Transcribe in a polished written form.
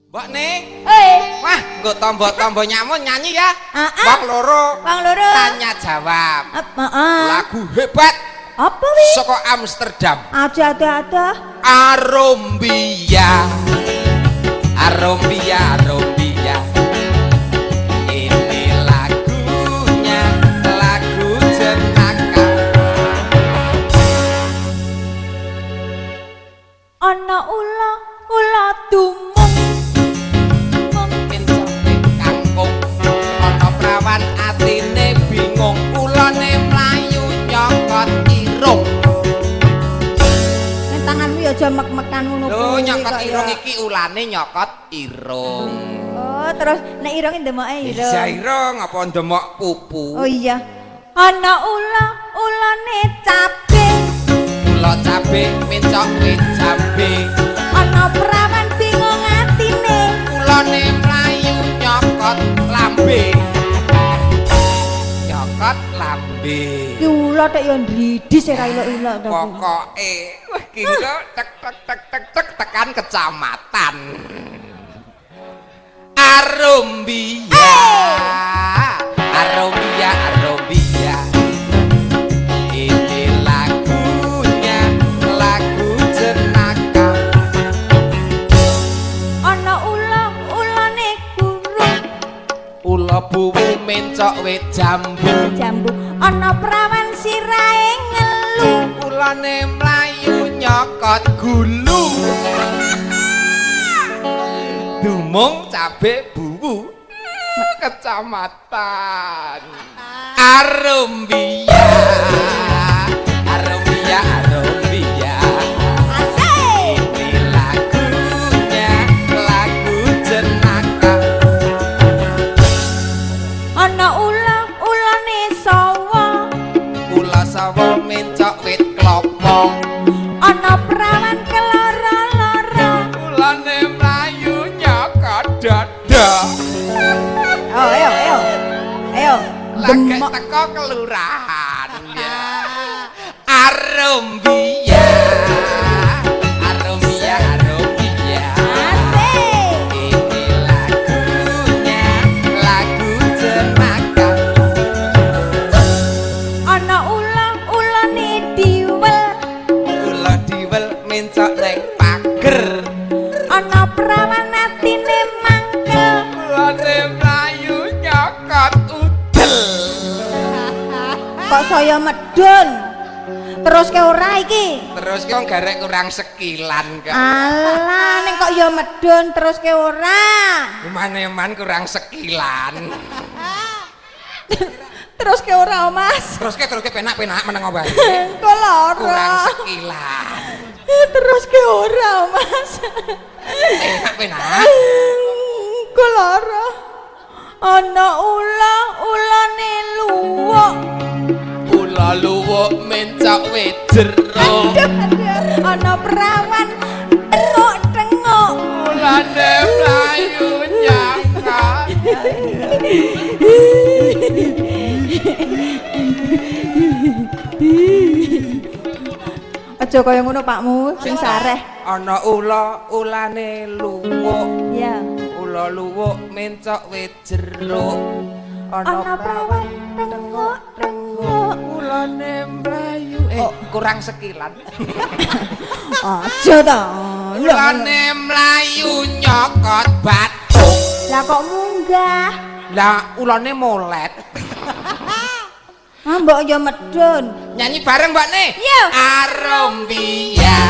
Mbok nih. Wah, nggo tombo-tombo nyamun nyanyi ya. Wong loro. Tanya jawab. Lagu hebat. Apa wi? Saka Amsterdam. Ada. Arombia. Arombia. Ini lagunya, lagu jenaka. Ana ula dumung. Mungkin sampe kangkung. Ana prawan atine bingung. Ulane mlayu nyokot irung. Nek tanganmu ya aja mek-mekan ngono kuwi. Lho nyokot irung iki ulane nyokot irung. Oh, terus nek irunge ndemoke irung. Iya irung apa ndemok pupu. Oh iya. Ana ulane cabe. Ula cabe mencok wit cabe. Ana prawan bingung atine. Ulane mlayu nyokot lambe. Nyokot lambe. Ki ula tek yo ndridis ora ilok-ilok to. Pokoke wah ki tek tekan kecamatan. Arombia. Arombia. Ini lagunya, lagu jenaka. Ana ulane gurung. Ula buwu mencok wit jambu. Ana prawan sirahe ngelu. Ulane mlayu nyokot gulu. Dumung cabe buwu kecamatan. Arombia. Asik. Ini lagunya, lagu jenaka. Ana ulane sawa. Ula sawo mencok wit klopo. Ana prawan keloro-loro. Ulane mlayu nyokot dada. Ayo. Lagi teko kelurahan ya. Arombia. Asik. Ini lagunya, lagu jenaka. Ana ulane diwel. Ula diwel mencok neng pager. Ana prawan atine mangkel. Ulane mlayu nyokot udel. Kok saya medun. Terus ke ora iki? Terus ki wong garek kurang sekilan kok. Alah, ning kok ya medun terus ke ora. Eman-eman kurang sekilan. Terus ke ora, Mas. Terus ke penak-penak meneng obahe. Kok lara. Kurang sekilan. Terus ke ora, Mas. Penak-penak. Kok lara. Ana ulane luwuk. Ula luwuk mencok wit jero. Ana perawan tengok-tengok. Ulane mlayu nyangka. Aja kaya ngono Pakmu, sing sareh. Ana ulane luwuk. Iya. Ula luwuk mencok wit jero. Ana perawan tengok-tengok. Ulane mlayu kurang sekilan. Aja ta. Ulane mlayu nyokot bathuk. Lah kok munggah? Lah ulane molet. Mbok ya medun. Nyanyi bareng Mbak nih. Yo. Arombia.